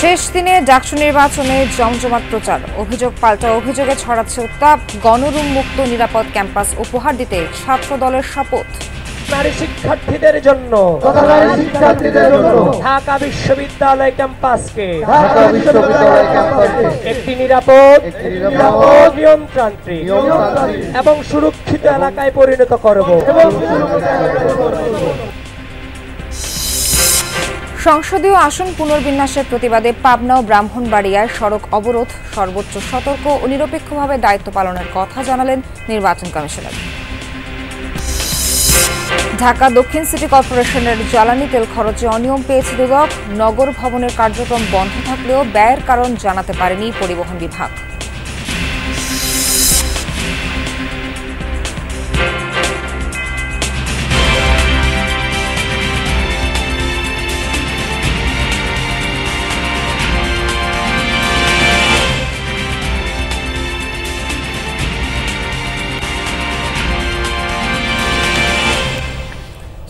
শেষ দিনে ডাকসু নির্বাচনে জমজমাট প্রচার, অভিযোগ পাল্টা অভিযোগে ছড়াচ্ছে উত্তাপ। গণরুম মুক্ত নিরাপদ ক্যাম্পাস উপহার দিতে ছাত্র দলের শপথ। নারী শিক্ষার্থীদের জন্য ঢাকা বিশ্ববিদ্যালয় ক্যাম্পাসকে একটি নিরাপদ, নিয়ন্ত্রণকারী এবং সুরক্ষিত এলাকায় পরিণত করব। সংসদীয় আসন পুনর্বিন্যাসের প্রতিবাদে পাবনা ও ব্রাহ্মণবাড়িয়ায় সড়ক অবরোধ। সর্বোচ্চ সতর্ক ও নিরপেক্ষভাবে দায়িত্ব পালনের কথা জানালেন নির্বাচন কমিশনার। ঢাকা দক্ষিণ সিটি কর্পোরেশনের জ্বালানি তেল খরচে অনিয়ম পেয়েছে দুদক। নগর ভবনের কার্যক্রম বন্ধ থাকলেও ব্যয়ের কারণ জানাতে পারেনি পরিবহন বিভাগ।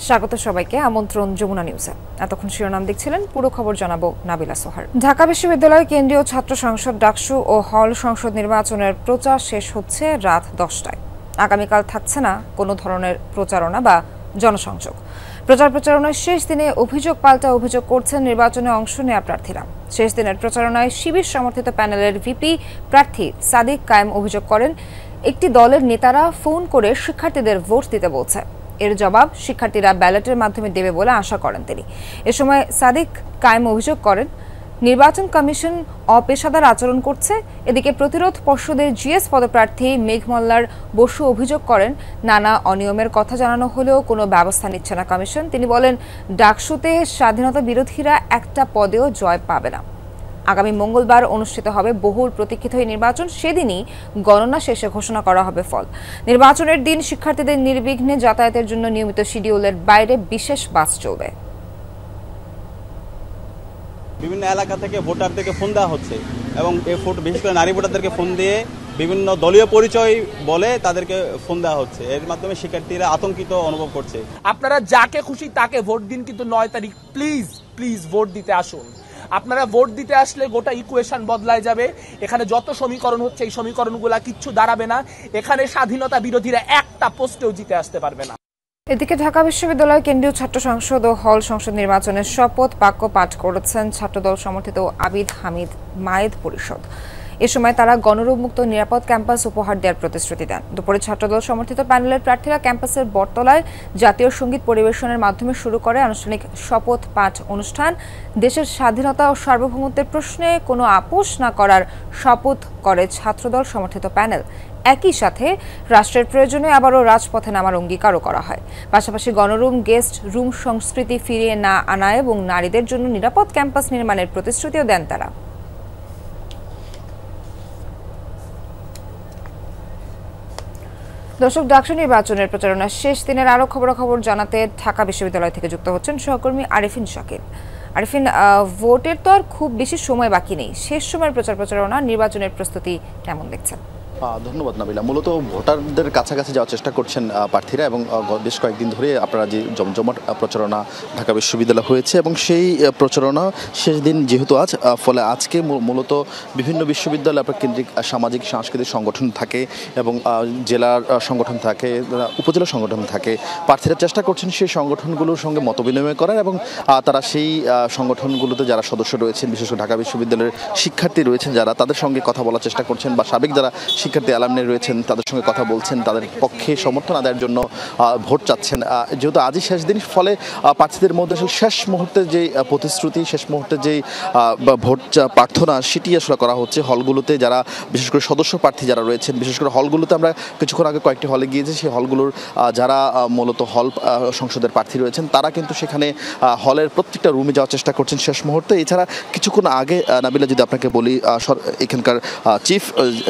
স্বাগত সবাইকে, আমন্ত্রণ যমুনা নিউজে। এতক্ষণ শিরোনাম দেখছিলেন, পুরো খবর জানাবো নাবিলা সোহার। ঢাকা বিশ্ববিদ্যালয় কেন্দ্রীয় ছাত্র সংসদ ডাকসু ও হল সংসদ নির্বাচনের প্রচার শেষ হচ্ছে রাত 10টায়। আগামীকাল থাকছে না কোনো ধরনের প্রচারণা বা জনসংযোগ। প্রচারণার শেষ দিনে অভিযোগ পাল্টা অভিযোগ করছেন নির্বাচনে অংশ নেওয়া প্রার্থীরা। শেষ দিনের প্রচারণায় শিবির সমর্থিত প্যানেলের ভিপি প্রার্থী সাদিক কায়েম অভিযোগ করেন, একটি দলের নেতারা ফোন করে শিক্ষার্থীদের ভোট দিতে বলছে। এর জবাব শিক্ষার্থীরা ব্যালটের মাধ্যমে দেবে বলে আশা করেন তিনি। এ সময় সাদিক কায়েম অভিযোগ করেন, নির্বাচন কমিশন অপেশাদার আচরণ করছে। এদিকে প্রতিরোধ পর্ষদের জিএস পদপ্রার্থী মেঘ মোল্লার বসু অভিযোগ করেন, নানা অনিয়মের কথা জানানো হলেও কোনো ব্যবস্থা নিচ্ছে না কমিশন। তিনি বলেন, ডাকসুতে স্বাধীনতা বিরোধীরা একটা পদেও জয় পাবে না। আগামী মঙ্গলবার অনুষ্ঠিত হবে বহুল প্রতীক্ষিত এই নির্বাচন। সেদিনই গণনা শেষে ঘোষণা করা হবে ফল। নির্বাচনের দিন শিক্ষার্থীদের নির্বিঘ্নে যাতায়াতের জন্য নিয়মিত শিডিউলের বাইরে বিশেষ বাস চলবে। বিভিন্ন এলাকা থেকে ভোটারদেরকে ফোন দেওয়া হচ্ছে এবং এই বিশেষ করে নারী ভোটারদেরকে ফোন দিয়ে বিভিন্ন দলীয় পরিচয় বলে তাদেরকে ফোন দেওয়া হচ্ছে। এর মাধ্যমে শিক্ষার্থীরা আতঙ্কিত অনুভব করছে। আপনারা যাকে খুশি তাকে ভোট দিন, কিন্তু 9 তারিখ প্লিজ ভোট দিতে আসুন। আপনারা ভোট দিতে আসলে গোটা ইকুয়েশন বদলায় যাবে। এখানে যত সমীকরণ হচ্ছে এই সমীকরণগুলা কিচ্ছু দাঁড়াবে না। এখানে স্বাধীনতা বিরোধীরা একটা পোস্টেও জিতে আসতে পারবে না। এদিকে ঢাকা বিশ্ববিদ্যালয় কেন্দ্রীয় ছাত্র সংসদ ও হল সংসদ নির্বাচনের শপথ বাক্য পাঠ করেছেন ছাত্রদল সমর্থিত আবিদ হামিদ মায়েদ পরিষদ। এ সময় তারা গণরুম মুক্ত নিরাপদ ক্যাম্পাস উপহার দেওয়ার প্রতিশ্রুতি দেন। দুপুরে ছাত্রদল সমর্থিত প্যানেলের প্রার্থীরা ক্যাম্পাসের বটতলায় জাতীয় সঙ্গীত পরিবেশনের মাধ্যমে শুরু করে আনুষ্ঠানিক শপথ পাঠ অনুষ্ঠান। দেশের স্বাধীনতা ও সার্বভৌমত্বের প্রশ্নে কোনো আপোষ না করার শপথ করে ছাত্রদল সমর্থিত প্যানেল। একই সাথে রাষ্ট্রের প্রয়োজনে আবারও রাজপথে নামার অঙ্গীকারও করা হয়। পাশাপাশি গণরুম গেস্ট রুম সংস্কৃতি ফিরিয়ে না আনা এবং নারীদের জন্য নিরাপদ ক্যাম্পাস নির্মাণের প্রতিশ্রুতিও দেন তারা। দর্শক, ডাকসু নির্বাচনের প্রচারণার শেষ দিনের আরো খবরাখবর জানাতে ঢাকা বিশ্ববিদ্যালয় থেকে যুক্ত হচ্ছেন সহকর্মী আরিফিন শাকিল। আরিফিন, ভোটের তো আর খুব বেশি সময় বাকি নেই, শেষ সময়ের প্রচারণা নির্বাচনের প্রস্তুতি কেমন দেখছেন? ধন্যবাদ নাবিলা। মূলত ভোটারদের কাছাকাছি যাওয়ার চেষ্টা করছেন প্রার্থীরা এবং বেশ কয়েকদিন ধরে আপনারা যে জমজমাট প্রচারণা ঢাকা বিশ্ববিদ্যালয় হয়েছে এবং সেই প্রচারণা শেষ দিন যেহেতু আজ, ফলে আজকে মূলত বিভিন্ন বিশ্ববিদ্যালয় আপনার কেন্দ্রিক সামাজিক সাংস্কৃতিক সংগঠন থাকে এবং জেলার সংগঠন থাকে, উপজেলা সংগঠন থাকে। প্রার্থীরা চেষ্টা করছেন সেই সংগঠনগুলোর সঙ্গে মতবিনিময় করার এবং তারা সেই সংগঠনগুলোতে যারা সদস্য রয়েছেন, বিশেষ করে ঢাকা বিশ্ববিদ্যালয়ের শিক্ষার্থী রয়েছেন যারা, তাদের সঙ্গে কথা বলার চেষ্টা করছেন বা সাবেক যারা শিক্ষার্থী অ্যালামনাই রয়েছেন তাদের সঙ্গে কথা বলছেন, তাদের পক্ষে সমর্থন আদায়ের জন্য ভোট চাচ্ছেন। যেহেতু আজই শেষ দিন, ফলে প্রার্থীদের মধ্যে আসলে শেষ মুহূর্তে যে প্রতিশ্রুতি, শেষ মুহূর্তে যেই ভোট প্রার্থনা, সেটি আসলে করা হচ্ছে হলগুলোতে। যারা বিশেষ করে সদস্য প্রার্থী যারা রয়েছেন, বিশেষ করে হলগুলোতে আমরা কিছুক্ষণ আগে কয়েকটি হলে গিয়েছি, সেই হলগুলোর যারা মূলত হল সংসদের প্রার্থী রয়েছেন তারা কিন্তু সেখানে হলের প্রত্যেকটা রুমে যাওয়ার চেষ্টা করছেন শেষ মুহূর্তে। এছাড়া কিছুক্ষণ আগে নাবিলা যদি আপনাকে বলি, এখানকার চিফ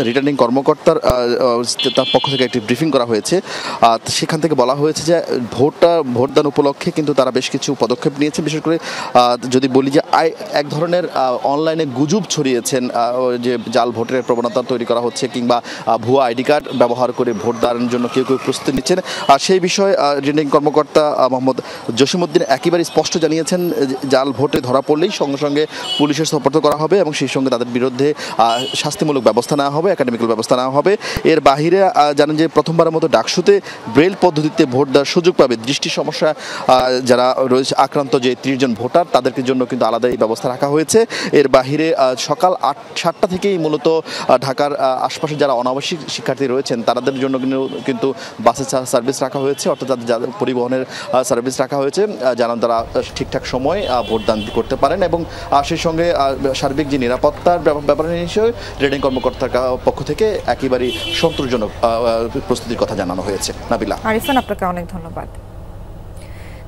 রিটার্নিং কর্মকর্তা কর্মকর্তার তার পক্ষ থেকে একটি ব্রিফিং করা হয়েছে। সেখান থেকে বলা হয়েছে যে ভোটদান উপলক্ষে কিন্তু তারা বেশ কিছু পদক্ষেপ নিয়েছে। বিশেষ করে যদি বলি যে এক ধরনের অনলাইনে গুজব ছড়িয়েছেন যে জাল ভোটের প্রবণতা তৈরি করা হচ্ছে কিংবা ভুয়া আইডি কার্ড ব্যবহার করে ভোটদানের জন্য কেউ কেউ প্রস্তুতি নিচ্ছেন। সেই বিষয়ে রিটার্নিং কর্মকর্তা মোহাম্মদ জসিমউদ্দিন একেবারে স্পষ্ট জানিয়েছেন জাল ভোটে ধরা পড়লেই সঙ্গে সঙ্গে পুলিশের সোপর্দ করা হবে এবং সেই সঙ্গে তাদের বিরুদ্ধে শাস্তিমূলক ব্যবস্থা নেওয়া হবে, একাডেমিক্যাল ব্যবস্থা নেওয়া হবে। এর বাহিরে জানেন যে প্রথমবারের মতো ডাকসুতে ব্রেল পদ্ধতিতে ভোট দেওয়ার সুযোগ পাবে দৃষ্টি সমস্যা যারা রয়েছে আক্রান্ত যে 30 জন ভোটার তাদেরকে জন্য কিন্তু আলাদা এই ব্যবস্থা রাখা হয়েছে। এর বাহিরে সকাল 7টা থেকেই মূলত ঢাকার আশপাশে যারা অনাবাসিক শিক্ষার্থী রয়েছেন তাদের জন্য কিন্তু বাসের সার্ভিস রাখা হয়েছে, অর্থাৎ যাদের পরিবহনের সার্ভিস রাখা হয়েছে যেন তারা ঠিকঠাক সময় ভোটদান করতে পারেন। এবং সেই সঙ্গে সার্বিক যে নিরাপত্তার ব্যাপারে হিসেবে রিটার্নিং কর্মকর্তার পক্ষ থেকে একেবারেই সন্তোষজনক প্রস্তুতির কথা জানানো হয়েছে। নাবিলা। আরিফান, আপনাকে অনেক ধন্যবাদ।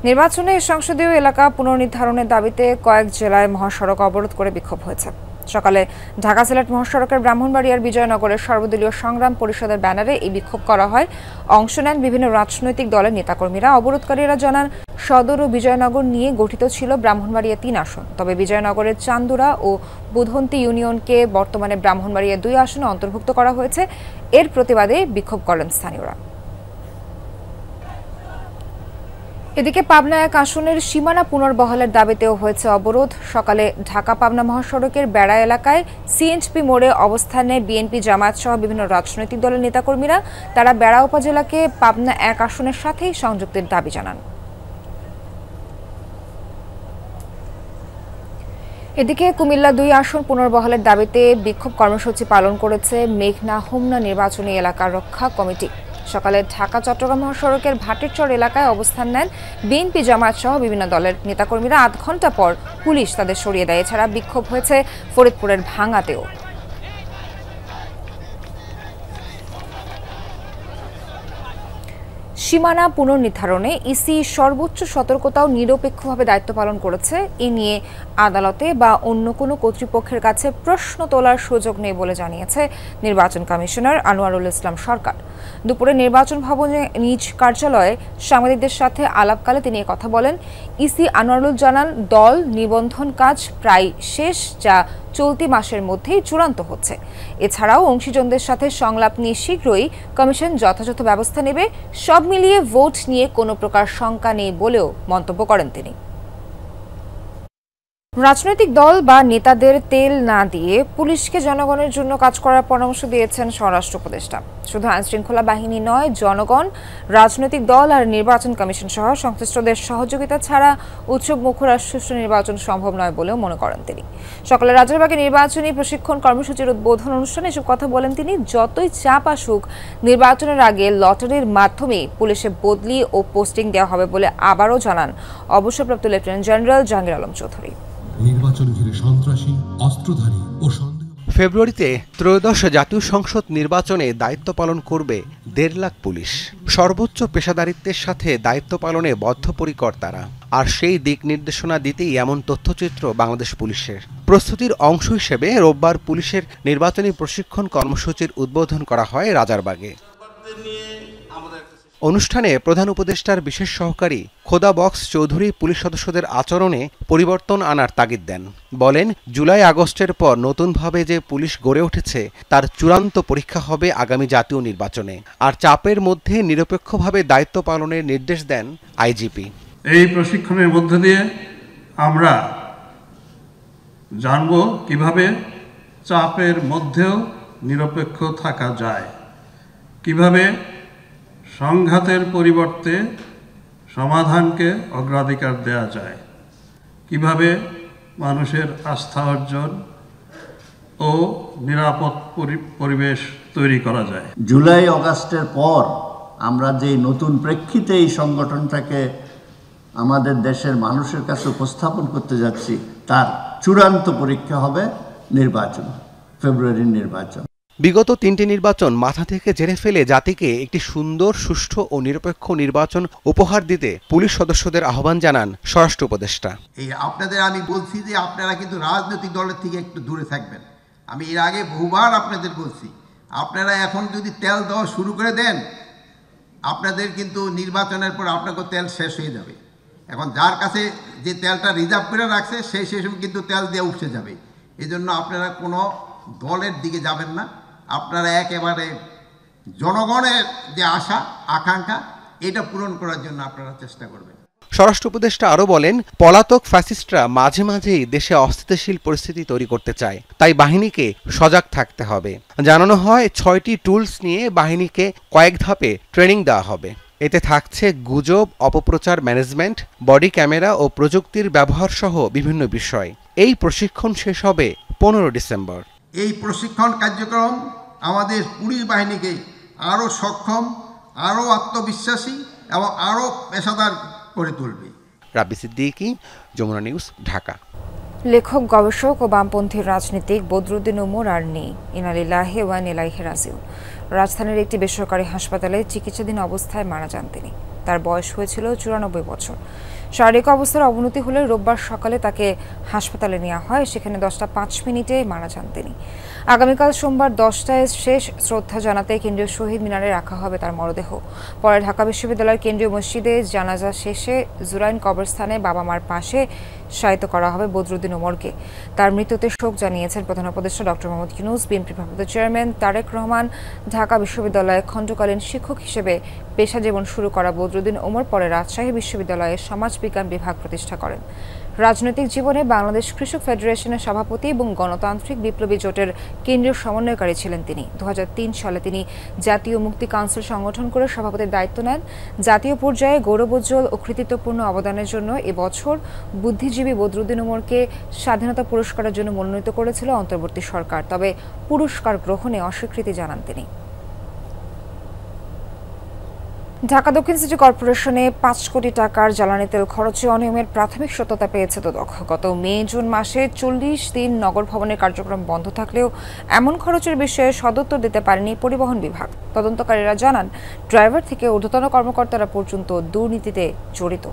নির্বাচনে সংসদীয় এলাকা পুনর্নির্ধারণের দাবিতে কয়েক জেলায় মহাসড়ক অবরোধ করে বিক্ষোভ হয়েছে। সকালে ঢাকা সিলেট মহাসড়কের ব্রাহ্মণবাড়িয়ার বিজয়নগরের সর্বদলীয় সংগ্রাম পরিষদের ব্যানারে এই বিক্ষোভ করা হয়। অংশ নেন বিভিন্ন রাজনৈতিক দলের নেতাকর্মীরা। অবরোধকারীরা জানান, সদর ও বিজয়নগর নিয়ে গঠিত ছিল ব্রাহ্মণবাড়িয়া 3 আসন, তবে বিজয়নগরের চান্দুরা ও বুধন্তি ইউনিয়নকে বর্তমানে ব্রাহ্মণবাড়িয়া 2 আসনে অন্তর্ভুক্ত করা হয়েছে। এর প্রতিবাদে বিক্ষোভ করেন স্থানীয়রা। এদিকে পাবনা 1 আসনের সীমানা পুনর্বহালের দাবিতেও হয়েছে অবরোধ। সকালে ঢাকা পাবনা মহাসড়কের বেড়া এলাকায় সিএনপি মোড়ে অবস্থানে বিএনপি জামায়াত সহ বিভিন্ন রাজনৈতিক দলের নেতাকর্মীরা তারা বেড়া উপজেলাকে পাবনা 1 আসনের সাথেই সংযুক্তের দাবি জানান। এদিকে কুমিল্লা 2 আসন পুনর্বহালের দাবিতে বিক্ষোভ কর্মসূচি পালন করেছে মেঘনা হোমনা নির্বাচনী এলাকা রক্ষা কমিটি। সকালে ঢাকা চট্টগ্রাম মহাসড়কের ভাটিরচর এলাকায় অবস্থান নেন বিএনপি জামায়াত সহ বিভিন্ন দলের নেতাকর্মীরা। 8 ঘণ্টা পর পুলিশ তাদের সরিয়ে দেয়। এছাড়া বিক্ষোভ হয়েছে ফরিদপুরের ভাঙ্গাতেও। সীমানা পুনর্নির্ধারণে ইসি সর্বোচ্চ সতর্কতা ও নিরপেক্ষভাবে দায়িত্ব পালন করেছে। এ নিয়ে আদালতে বা অন্য কোনো কর্তৃপক্ষের কাছে প্রশ্ন তোলার সুযোগ নেই বলে জানিয়েছে নির্বাচন কমিশনার আনোয়ারুল ইসলাম সরকার। দুপুরে নির্বাচন ভবনে নিজ কার্যালয়ে সাংবাদিকদের সাথে আলাপকালে তিনি কথা বলেন। ইসি আনোয়ারুল জানান, দল নিবন্ধন কাজ প্রায় শেষ, যা চলতি মাসের মধ্যেই চূড়ান্ত হচ্ছে। এছাড়াও অংশীজনদের সাথে সংলাপ নিয়ে শীঘ্রই কমিশন যথাযথ ব্যবস্থা নেবে। সব মিলিয়ে ভোট নিয়ে কোনো প্রকার শঙ্কা নেই বলেও মন্তব্য করেন তিনি। রাজনৈতিক দল বা নেতাদের তেল না দিয়ে পুলিশকে জনগণের জন্য কাজ করার পরামর্শ দিয়েছেন স্বরাষ্ট্র উপদেষ্টা। শুধু আইনশৃঙ্খলা বাহিনী নয়, জনগণ, রাজনৈতিক দল আর নির্বাচন কমিশন সহ সংশ্লিষ্টদের সহযোগিতা ছাড়া উৎসব মুখর আর সুষ্ঠু নির্বাচন সম্ভব নয় বলেও মনে করেন তিনি। সকালে রাজারবাগে নির্বাচনী প্রশিক্ষণ কর্মসূচির উদ্বোধন অনুষ্ঠানে এসব কথা বলেন তিনি। যতই চাপ আসুক, নির্বাচনের আগে লটারির মাধ্যমে পুলিশে বদলি ও পোস্টিং দেওয়া হবে বলে আবারও জানান অবসরপ্রাপ্ত লেফটেন্যান্ট জেনারেল জাহাঙ্গীর আলম চৌধুরী। নির্বাচন ঘিরে সন্ত্রাসী, অস্ত্রধারী ও ফেব্রুয়ারিতে ত্রয়োদশ জাতীয় সংসদ নির্বাচনে দায়িত্ব পালন করবে 1.5 লাখ পুলিশ। সর্বোচ্চ পেশাদারিত্বের সাথে দায়িত্ব পালনে বদ্ধপরিকর তারা। আর সেই দিক নির্দেশনা দিতেই এমন তথ্যচিত্র বাংলাদেশ পুলিশের। প্রস্তুতির অংশ হিসেবে রোববার পুলিশের নির্বাচনী প্রশিক্ষণ কর্মসূচির উদ্বোধন করা হয় রাজারবাগে। অনুষ্ঠানে প্রধান উপদেষ্টার বিশেষ সহকারী খোদা বক্স চৌধুরী পুলিশ সদস্যদের আচরণে পরিবর্তন আনার তাগিদ দেন। বলেন, জুলাই আগস্টের পর নতুনভাবে যে পুলিশ গড়ে উঠেছে তার চূড়ান্ত পরীক্ষা হবে আগামী জাতীয় নির্বাচনে। আর চাপের মধ্যে নিরপেক্ষভাবে দায়িত্ব পালনের নির্দেশ দেন আইজিপি। এই প্রশিক্ষণের মধ্য দিয়ে আমরা জানব কিভাবে চাপের মধ্যেও নিরপেক্ষ থাকা যায়, কিভাবে সংঘাতের পরিবর্তে সমাধানকে অগ্রাধিকার দেওয়া যায়, কিভাবে মানুষের আস্থা অর্জন ও নিরাপদ পরিবেশ তৈরি করা যায়। জুলাই আগস্টের পর আমরা যে নতুন প্রেক্ষিতে এই সংগঠনটাকে আমাদের দেশের মানুষের কাছে উপস্থাপন করতে যাচ্ছি, তার চূড়ান্ত পরীক্ষা হবে নির্বাচন, ফেব্রুয়ারির নির্বাচন। বিগত 3টি নির্বাচন মাথা থেকে ঝেড়ে ফেলে জাতিকে একটি সুন্দর, সুষ্ঠু ও নিরপেক্ষ নির্বাচন উপহার দিতে পুলিশ সদস্যদের আহ্বান জানান স্বরাষ্ট্র উপদেষ্টা। এই আপনাদের আমি বলছি যে আপনারা কিন্তু রাজনৈতিক দলের থেকে একটু দূরে থাকবেন। আমি এর আগে বহুবার আপনাদের বলছি, আপনারা এখন যদি তেল দেওয়া শুরু করে দেন, আপনাদের কিন্তু নির্বাচনের পর আপনাকে তেল শেষ হয়ে যাবে। এখন যার কাছে যে তেলটা রিজার্ভ করে রাখছে সেই সময় কিন্তু তেল দিয়ে উঠে যাবে। এই জন্য আপনারা কোনো দলের দিকে যাবেন না, আপনারা একেবারে জনগণের যে আশা আকাঙ্ক্ষা এটা পূরণ করার জন্য আপনারা চেষ্টা করবেন। স্বরাষ্ট্র উপদেষ্টা আরও বলেন, পলাতক ফ্যাসিস্টরা মাঝে মাঝেই দেশে অস্থিতিশীল পরিস্থিতি তৈরি করতে চায়, তাই বাহিনীকে সজাগ থাকতে হবে। জানানো হয় 6টি টুলস নিয়ে বাহিনীকে কয়েক ধাপে ট্রেনিং দেওয়া হবে। এতে থাকছে গুজব, অপপ্রচার ম্যানেজমেন্ট, বডি ক্যামেরা ও প্রযুক্তির ব্যবহার সহ বিভিন্ন বিষয়। এই প্রশিক্ষণ শেষ হবে 15 ডিসেম্বর। এই প্রশিক্ষণ কার্যক্রম আমাদের পুলিশ বাহিনীকে আরও সক্ষম, আরও আত্মবিশ্বাসী এবং আরও পেশাদার করে তুলবে। রাব্বি সিদ্দিকী, যমুনা নিউজ, ঢাকা। লেখক, গবেষক ও বামপন্থী রাজনীতিক বদরুদ্দিন উমর আর নেই। ইন্না লিল্লাহি ওয়া ইন্না ইলাইহি রাজিউন। রাজধানীর একটি বেসরকারি হাসপাতালে চিকিৎসাধীন অবস্থায় মারা যান তিনি। তার বয়স হয়েছিল 94 বছর। শারীরিক অবস্থার অবনতি হলে রোববার সকালে তাকে হাসপাতালে নেওয়া হয়। সেখানে 10:05 মারা যান তিনি। আগামীকাল সোমবার 10টায় শেষ শ্রদ্ধা জানাতে কেন্দ্রীয় শহীদ মিনারে রাখা হবে তার মরদেহ। পরে ঢাকা বিশ্ববিদ্যালয়ের কেন্দ্রীয় মসজিদে জানাজা শেষে জুরাইন কবরস্থানে বাবা মার পাশে শায়িত করা হবে বদরুদ্দিন ওমরকে। তার মৃত্যুতে শোক জানিয়েছেন প্রধান উপদেষ্টা ডক্টর মোহাম্মদ ইউনূস, বিএনপির ভারপ্রাপ্ত চেয়ারম্যান তারেক রহমান। ঢাকা বিশ্ববিদ্যালয়ে খণ্ডকালীন শিক্ষক হিসেবে পেশা জীবন শুরু করা বদরুদ্দিন ওমর পরে রাজশাহী বিশ্ববিদ্যালয়ে সমাজবিজ্ঞান বিভাগ প্রতিষ্ঠা করেন। রাজনৈতিক জীবনে বাংলাদেশ কৃষক ফেডারেশনের সভাপতি এবং গণতান্ত্রিক বিপ্লবী জোটের কেন্দ্রীয় সমন্বয়কারী ছিলেন তিনি। 2003 সালে তিনি জাতীয় মুক্তি কাউন্সিল সংগঠন করে সভাপতির দায়িত্ব নেন। জাতীয় পর্যায়ে গৌরবোজ্জ্বল ও কৃতিত্বপূর্ণ অবদানের জন্য এবছর বুদ্ধিজীবী বদরুদ্দিন ওমরকে স্বাধীনতা পুরস্কারের জন্য মনোনীত করেছিল অন্তর্বর্তী সরকার, তবে পুরস্কার গ্রহণে অস্বীকৃতি জানান তিনি। ঢাকা দক্ষিণ সিটি কর্পোরেশনে 5 কোটি টাকার জ্বালানি তেল খরচে অনিয়মের প্রাথমিক সত্যতা পেয়েছে দুদক। গত মে-জুন মাসে 40 দিন নগর ভবনের কার্যক্রম বন্ধ থাকলেও এমন খরচের বিষয়ে সদুত্তর দিতে পারেনি পরিবহন বিভাগ। তদন্তকারীরা জানান, ড্রাইভার থেকে ঊর্ধ্বতন কর্মকর্তারা পর্যন্ত দুর্নীতিতে জড়িত।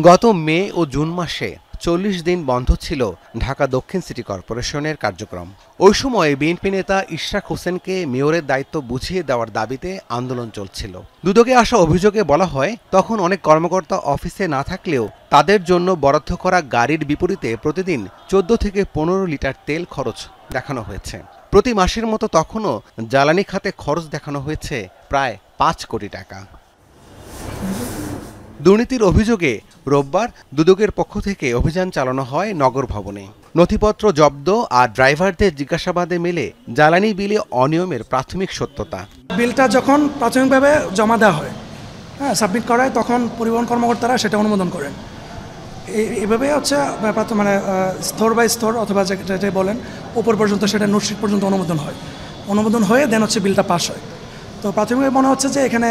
গত মে ও জুন মাসে 40 দিন বন্ধ ছিল ঢাকা দক্ষিণ সিটি কর্পোরেশনের কার্যক্রম। ওই সময় বিএনপি নেতা ইশরাক হোসেনকে মেয়রের দায়িত্ব বুঝিয়ে দেওয়ার দাবিতে আন্দোলন চলছিল। দুদকে আসা অভিযোগে বলা হয়, তখন অনেক কর্মকর্তা অফিসে না থাকলেও তাদের জন্য বরাদ্দ করা গাড়ির বিপরীতে প্রতিদিন 14 থেকে 15 লিটার তেল খরচ দেখানো হয়েছে। প্রতি মাসের মতো তখনও জ্বালানি খাতে খরচ দেখানো হয়েছে প্রায় 5 কোটি টাকা। দুর্নীতির অভিযোগে রোববার দুদকের পক্ষ থেকে অভিযান চালানো হয় নগর ভবনে। নথিপত্র জব্দ আর ড্রাইভারদের জিজ্ঞাসাবাদে মেলে জ্বালানি বিলে অনিয়মের প্রাথমিক সত্যতা। বিলটা যখন প্রাথমিকভাবে জমা দেওয়া হয়, সাবমিট করা হয়, তখন পরিবহন কর্মকর্তারা সেটা অনুমোদন করেন। এভাবে হচ্ছে মানে স্তর বাই স্তর অথবা যেটা বলেন উপর পর্যন্ত সেটা নোটশিট পর্যন্ত অনুমোদন হয়ে দেন হচ্ছে বিলটা পাস হয়। তো প্রাথমিকভাবে মনে হচ্ছে যে এখানে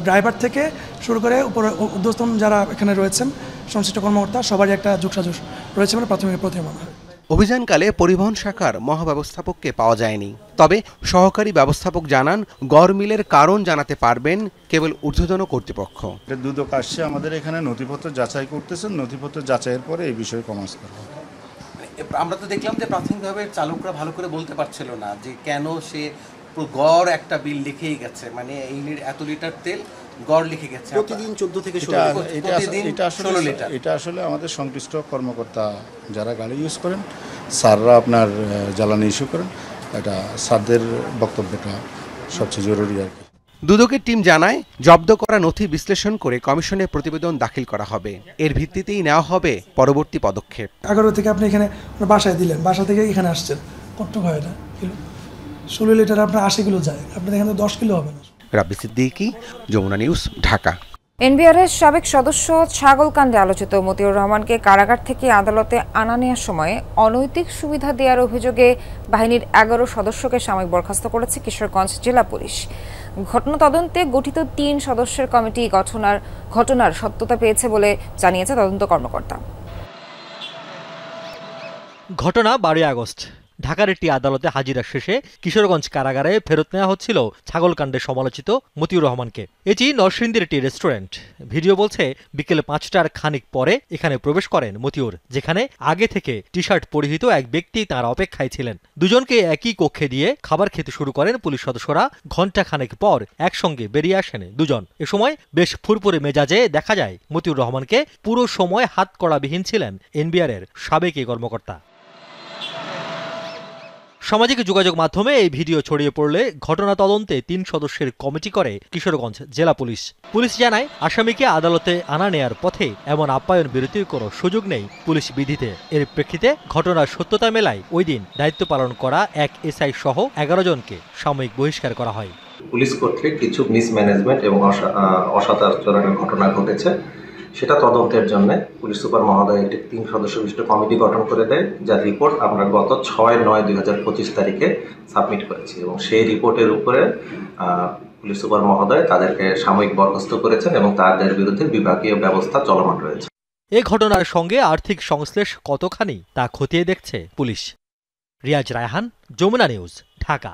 ড্রাইভার থেকে শুরু করে উপরে ঊর্ধ্বতন যারা এখানে রয়েছেন সংশ্লিষ্ট কর্মকর্তা সবারই একটা যোগসাজশ রয়েছে বলে প্রাথমিক প্রথমে মনে হয়। অভিযানকালে পরিবহন শাখার মহাব্যবস্থাপককে পাওয়া যায়নি। তবে সহকারী ব্যবস্থাপক জানান, গড় মিলের কারণ জানাতে পারবেন কেবল ঊর্ধ্বতন কর্তৃপক্ষ। দুদক আসছে আমাদের এখানে নথিপত্র যাচাই করতেছেন, নথিপত্র যাচাইয়ের পরে এই বিষয়ে কমার্স করা হবে। আমরা তো দেখলাম যে প্রাথমিকভাবে চালকরা ভালো করে বলতে পারছিল না যে কেন সে গড় একটা বিল লিখেই গেছে, মানে এই এত লিটার তেল গড় লিখে গেছে প্রতিদিন 14 থেকে 16 লিটার। এটা আসলে আমাদের সংশ্লিষ্ট কর্মকর্তা যারা গাড়ি ইউজ করেন, স্যাররা আপনার জ্বালানি ইস্যু করেন, এটা স্যারদের বক্তব্যটা সবচেয়ে জরুরি আর কি। দুদকের টিম জানায়, জব্দ করা নথি বিশ্লেষণ করে কমিশনে প্রতিবেদন দাখিল করা হবে। এর ভিত্তিতেই নেওয়া হবে পরবর্তী পদক্ষেপ। 11 থেকে আপনি এখানে বাসায় দিলেন, বাসা থেকে এখানে আসছেন, কতটুকু হয় এটা কিলো? 16 লিটার আপনার 80 কিলো যায়, আপনার এখানে 10 কিলো হবে না। রাব্বি সিদ্দিকী, যমুনা নিউজ, ঢাকা। এনবিআরের সাবেক সদস্য ছাগলকাণ্ডে আলোচিত মতিউর রহমানকে কারাগার থেকে আদালতে আনা নেওয়ার সময় অনৈতিক সুবিধা দেওয়ার অভিযোগে বাহিনীর 11 সদস্যকে সাময়িক বরখাস্ত করেছে কিশোরগঞ্জ জেলা পুলিশ। ঘটনা তদন্তে গঠিত 3 সদস্যের কমিটি ঘটনার সত্যতা পেয়েছে বলে জানিয়েছে তদন্ত কর্মকর্তা। ঘটনা 12 আগস্ট। ঢাকার একটি আদালতে হাজিরা শেষে কিশোরগঞ্জ কারাগারে ফেরত নেওয়া হচ্ছিল ছাগলকাণ্ডে সমালোচিত মতিউর রহমানকে। এটি নরসিংদীর একটি রেস্টুরেন্ট। ভিডিও বলছে বিকেল ৫টার খানিক পরে এখানে প্রবেশ করেন মতিউর, যেখানে আগে থেকে টি শার্ট পরিহিত এক ব্যক্তি তাঁর অপেক্ষায় ছিলেন। দুজনকে একই কক্ষে দিয়ে খাবার খেতে শুরু করেন পুলিশ সদস্যরা। ঘণ্টা খানেক পর একসঙ্গে বেরিয়ে আসেন দুজন। এ সময় বেশ ফুরফুরে মেজাজে দেখা যায় মতিউর রহমানকে। পুরো সময় হাতকড়াবিহীন ছিলেন এনবিআরের সাবেক এই কর্মকর্তা। সামাজিক যোগাযোগ মাধ্যমে এই ভিডিও ছড়িয়ে পড়লে ঘটনা তদন্তে ৩ সদস্যের কমিটি করে কিশোরগঞ্জ জেলা পুলিশ। পুলিশ জানায়, আসামিকে আদালতে আনা নেয়ার পথে এমন আপ্যায়ন বিরতির কোনো সুযোগ নেই পুলিশ বিধিতে। এর প্রেক্ষিতে ঘটনার সত্যতা মেলায় ওই দিন দায়িত্ব পালন করা এক এসআই সহ ১১ জনকে সাময়িক বহিষ্কার করা হয়। পুলিশ কর্তৃক কিছু মিসম্যানেজমেন্ট এবং অসদাচরণের ঘটনা ঘটেছে, সেটা তদন্তের জন্য পুলিশ সুপার মহোদয় একটি ৩ সদস্য বিশিষ্ট কমিটি গঠন করে দেয়, যার রিপোর্ট আমরা গত ৬/৯/২০২৫ তারিখে সাবমিট করেছি এবং সেই রিপোর্টের উপরে পুলিশ সুপার মহোদয় তাদেরকে সাময়িক বরখাস্ত করেছেন এবং তাদের বিরুদ্ধে বিভাগীয় ব্যবস্থা চলমান রয়েছে। এ ঘটনার সঙ্গে আর্থিক সংশ্লেষ কতখানি তা খতিয়ে দেখছে পুলিশ। রিয়াজ রায়হান, যমুনা নিউজ, ঢাকা।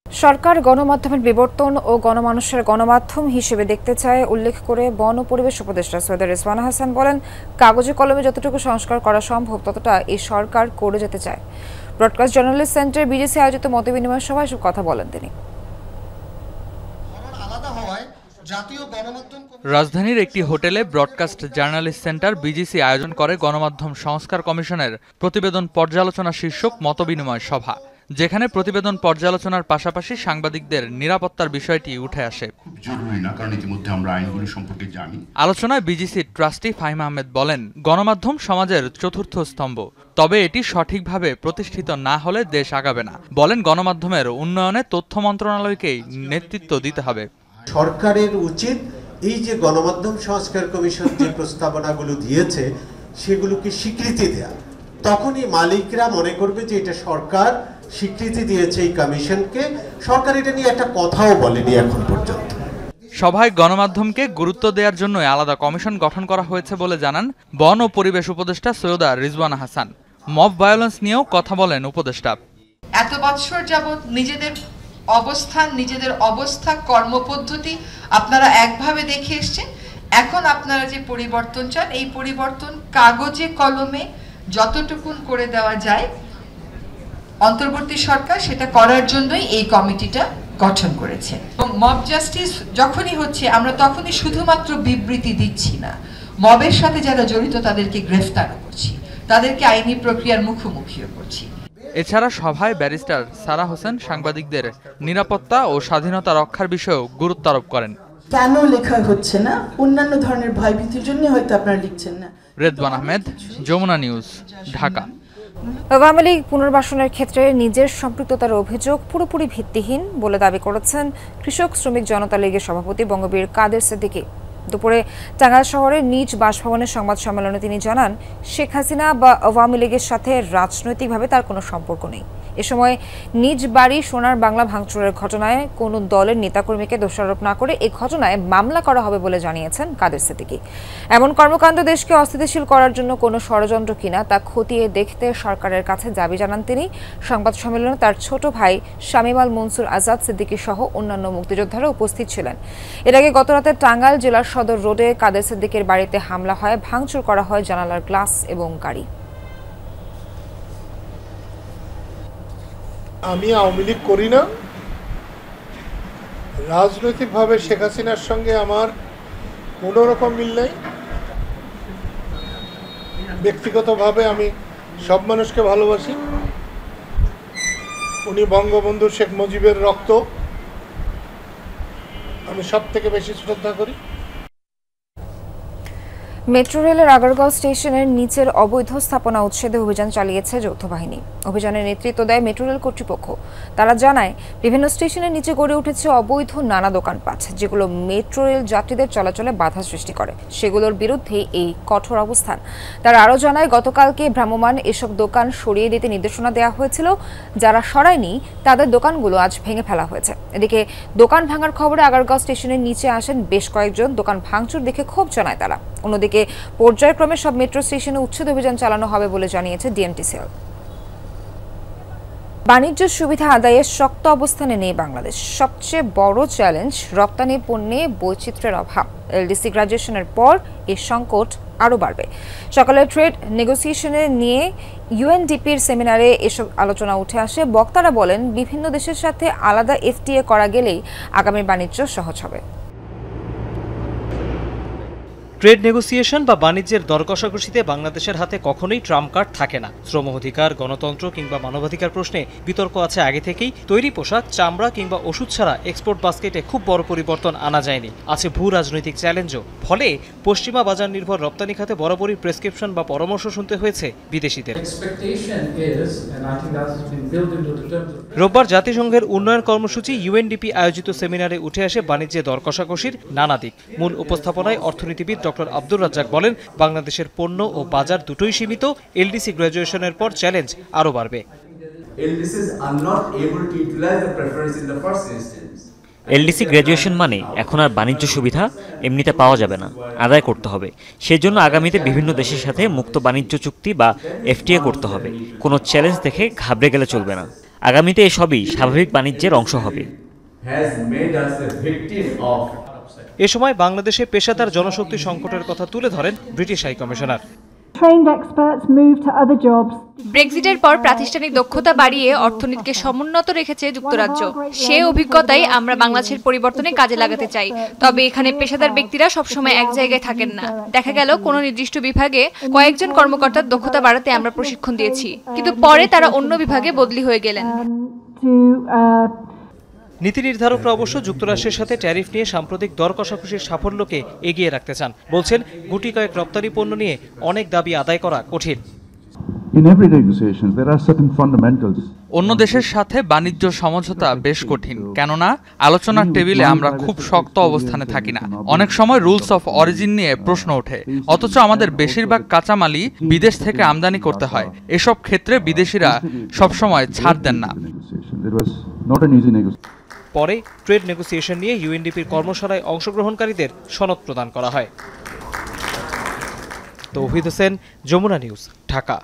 সরকার গণমাধ্যমের বিবর্তন ও গণমানুষের গণমাধ্যম হিসেবে দেখতে চায় উল্লেখ করে বন ও পরিবেশ উপদেষ্টা সৈয়দ রিজওয়ানা হাসান বলেন, কাগজে কলমে যতটুকু সংস্কার করা সম্ভব ততটা এই সরকার করে যেতে চায়। ব্রডকাস্ট জার্নালিস্ট সেন্টার বিজিসি আয়োজিত মতবিনিময় সভায় এসব কথা বলেন তিনি। রাজধানীর একটি হোটেলে ব্রডকাস্ট জার্নালিস্ট সেন্টার বিজিসি আয়োজন করে গণমাধ্যম সংস্কার কমিশনের প্রতিবেদন পর্যালোচনা শীর্ষক মতবিনিময় সভা, যেখানে প্রতিবেদন পর্যালোচনার পাশাপাশি সাংবাদিকদের নিরাপত্তার বিষয়টি উঠে আসে। আলোচনায় বিজিসির ট্রাস্টি ফাহিম আহমেদ বলেন, গণমাধ্যম সমাজের চতুর্থ স্তম্ভ, তবে এটি সঠিকভাবে প্রতিষ্ঠিত না হলে দেশ আগাবে না। বলেন, গণমাধ্যমের উন্নয়নে তথ্য মন্ত্রণালয়কেই নেতৃত্ব দিতে হবে। সরকারের উচিত এই যে গণমাধ্যম সংস্কার কমিশন যে প্রস্তাবনাগুলো দিয়েছে সেগুলোকে স্বীকৃতি দেয়া। তখনই মালিকরা মনে করবে যে এটা সরকার স্বীকৃতি দিয়েছে এই কমিশনকে। সরকার এটা নিয়ে একটা কথাও বলেনি এখন পর্যন্ত। সভায় গণমাধ্যমকে গুরুত্ব দেওয়ার জন্য আলাদা কমিশন গঠন করা হয়েছে বলে জানান বন ও পরিবেশ উপদেষ্টা সৈয়দা রিজওয়ানা হাসান। মব ভায়োলেন্স নিয়েও কথা বলেন উপদেষ্টা। এত বছর যাবত নিজেদের অবস্থান, নিজেদের অবস্থা, কর্মপদ্ধতি আপনারা একভাবে দেখে এসছেন। এখন আপনারা যে পরিবর্তন চান, এই পরিবর্তন কাগজে কলমে যতটুকুন করে দেওয়া যায় অন্তর্বর্তী সরকার সেটা করার জন্যই এই কমিটিটা গঠন করেছে। মব জাস্টিস যখনই হচ্ছে আমরা তখনই শুধুমাত্র বিবৃতি দিচ্ছি না, মবের সাথে যারা জড়িত তাদেরকে গ্রেফতার করছি, তাদেরকে আইনি প্রক্রিয়ার মুখোমুখিও করছি। এছাড়া সভায় ব্যারিস্টার সারা হোসেন সাংবাদিকদের নিরাপত্তা ও স্বাধীনতা রক্ষার বিষয়েও গুরুত্ব আরোপ করেন। কেন লেখা হচ্ছে না? অন্যান্য ধরনের ভয়ভীতির জন্য হয়তো আপনারা লিখছেন না। রেদওয়ান আহমেদ, যমুনা নিউজ, ঢাকা। আওয়ামী লীগ পুনর্বাসনের ক্ষেত্রে নিজের সম্পৃক্ততার অভিযোগ পুরোপুরি ভিত্তিহীন বলে দাবি করেছেন কৃষক শ্রমিক জনতা লীগের সভাপতি বঙ্গবীর কাদের সিদ্দিকী। দুপুরে টাঙ্গাইল শহরের নিজ বাসভবনের সংবাদ সম্মেলনে তিনি জানান, শেখ হাসিনা বা আওয়ামী লীগের সাথে রাজনৈতিকভাবে তার কোনো সম্পর্ক নেই। এ সময় নিজ বাড়ি সোনার বাংলা ভাঙচুরের ঘটনায় কোনো দলের নেতাকর্মীকে দোষারোপ না করে এই ঘটনায় মামলা করা হবে বলে জানিয়েছেন কাদের সিদ্দিকী। এমন কর্মকাণ্ড দেশকে অস্থিতিশীল করার জন্য কোনো ষড়যন্ত্র কিনা তা খতিয়ে দেখতে সরকারের কাছে দাবি জানান তিনি। সংবাদ সম্মেলনে তার ছোট ভাই শামীম আল মনসুর আজাদ সিদ্দিকী সহ অন্যান্য মুক্তিযোদ্ধারা উপস্থিত ছিলেন। এর আগে গতরাতে টাঙ্গাইল জেলার সদর রোডে কাদের সিদ্দিকীর বাড়িতে হামলা হয়, ভাঙচুর করা হয় জানালার গ্লাস এবং গাড়ি। আমি আওয়ামী লীগ করি না, রাজনৈতিকভাবে শেখ হাসিনার সঙ্গে আমার কোনো রকম মিল নেই। ব্যক্তিগতভাবে আমি সব মানুষকে ভালোবাসি। উনি বঙ্গবন্ধু শেখ মুজিবের রক্ত আমি সব থেকে বেশি শ্রদ্ধা করি। মেট্রো রেলের আগারগাঁও স্টেশনের নিচের অবৈধ স্থাপনা উচ্ছেদে অভিযান চালিয়েছে যৌথ বাহিনী। অভিযানের নেতৃত্ব দেয় মেট্রো রেল কর্তৃপক্ষ। তারা জানায়, বিভিন্ন স্টেশনের নিচে গড়ে উঠেছে অবৈধ নানা দোকানপাট, যেগুলো মেট্রো রেল যাত্রীদের চলাচলে বাধা সৃষ্টি করে। সেগুলোর বিরুদ্ধে এই কঠোর অবস্থান। তারা আরও জানায়, গতকালকে ভ্রাম্যমাণ এসব দোকান সরিয়ে দিতে নির্দেশনা দেওয়া হয়েছিল। যারা সরায়নি তাদের দোকানগুলো আজ ভেঙে ফেলা হয়েছে। এদিকে দোকান ভাঙার খবরে আগারগাঁও স্টেশনের নিচে আসেন বেশ কয়েকজন। দোকান ভাঙচুর দেখে ক্ষোভ জানায় তারা। অন্যদিকে পর্যায়ক্রমে সব মেট্রো স্টেশনে উচ্ছেদ অভিযান চালানো হবে বলে জানিয়েছে ডিএমটিসিএল। বাণিজ্য সুবিধা আদায়ে শক্ত অবস্থানে নেই বাংলাদেশ। সবচেয়ে বড় চ্যালেঞ্জ রপ্তানি পণ্যে বৈচিত্র্যের অভাব। এলডিসি গ্র্যাজুয়েশনের পর এই সংকট আরও বাড়বে। সকালে ট্রেড নেগোসিয়েশনে নিয়ে ইউএনডিপির সেমিনারে এসব আলোচনা উঠে আসে। বক্তারা বলেন, বিভিন্ন দেশের সাথে আলাদা এফটিএ করা গেলেই আগামী বাণিজ্য সহজ হবে। ট্রেড নেগোসিয়েশন বা বাণিজ্যের দর কষাকষিতে বাংলাদেশের হাতে কখনোই ট্রাম্প কার্ড থাকে না। শ্রম অধিকার, গণতন্ত্র কিংবা মানবাধিকার প্রশ্নে বিতর্ক আছে আগে থেকেই। তৈরি পোশাক, চামড়া কিংবা ওষুধ ছাড়া এক্সপোর্ট বাস্কেটে খুব বড় পরিবর্তন আনা যায়নি। আছে ভূ রাজনৈতিক চ্যালেঞ্জও। ফলে পশ্চিমা বাজার নির্ভর রপ্তানি খাতে বরাবরই প্রেসক্রিপশন বা পরামর্শ শুনতে হয়েছে বিদেশিদের। রোববার জাতিসংঘের উন্নয়ন কর্মসূচি ইউএনডিপি আয়োজিত সেমিনারে উঠে আসে বাণিজ্যে দর কষাকষির নানা দিক। মূল উপস্থাপনায় অর্থনীতিবিদ ডক্টর আব্দুর রাজ্জাক বলেন, বাংলাদেশের পণ্য ও বাজার দুটোই সীমিত। এলডিসি গ্র্যাজুয়েশনের পর চ্যালেঞ্জ আরও বাড়বে। এলডিসি গ্র্যাজুয়েশন মানে এখন আর বাণিজ্য সুবিধা এমনিতে পাওয়া যাবে না, আদায় করতে হবে। সেজন্য আগামীতে বিভিন্ন দেশের সাথে মুক্ত বাণিজ্য চুক্তি বা এফটিএ করতে হবে। কোনো চ্যালেঞ্জ দেখে ঘাবড়ে গেলে চলবে না। আগামীতে এসবই স্বাভাবিক বাণিজ্যের অংশ হবে। এ সময় বাংলাদেশে পেশাদার জনশক্তি সংকটের কথা তুলে ধরেন ব্রিটিশ হাই কমিশনার। ব্রেক্সিটের পর প্রাতিষ্ঠানিক দক্ষতা বাড়িয়ে অর্থনীতিকে সমুন্নত রেখেছে যুক্তরাজ্য। সে অভিজ্ঞতাই আমরা বাংলাদেশের পরিবর্তনে কাজে লাগাতে চাই। তবে এখানে পেশাদার ব্যক্তিরা সবসময় এক জায়গায় থাকেন না। দেখা গেল কোনো নির্দিষ্ট বিভাগে কয়েকজন কর্মকর্তার দক্ষতা বাড়াতে আমরা প্রশিক্ষণ দিয়েছি, কিন্তু পরে তারা অন্য বিভাগে বদলি হয়ে গেলেন। নীতি নির্ধারকরা অবশ্য যুক্তরাষ্ট্রের সাথে ট্যারিফ নিয়ে সাম্প্রতিক দর কষাকষির সাফল্যকে এগিয়ে রাখতে চান। বলছেন, গুটি কয়েক রপ্তানি পণ্য নিয়ে অনেক দাবি আদায় করা কঠিন। অন্য দেশের সাথে বাণিজ্য সমঝোতা বেশ কঠিন, কেননা আলোচনার টেবিলে আমরা খুব শক্ত অবস্থানে থাকি না। অনেক সময় রুলস অফ অরিজিন নিয়ে প্রশ্ন ওঠে, অথচ আমাদের বেশিরভাগ কাঁচামালই বিদেশ থেকে আমদানি করতে হয়। এসব ক্ষেত্রে বিদেশিরা সবসময় ছাড় দেন না। পরে ট্রেড নেগোসিয়েশন নিয়ে ইউএনডিপির কর্মশালায় অংশগ্রহণকারীদের সনদ প্রদান করা হয়। তৌহিদ হোসেন, যমুনা নিউজ, ঢাকা।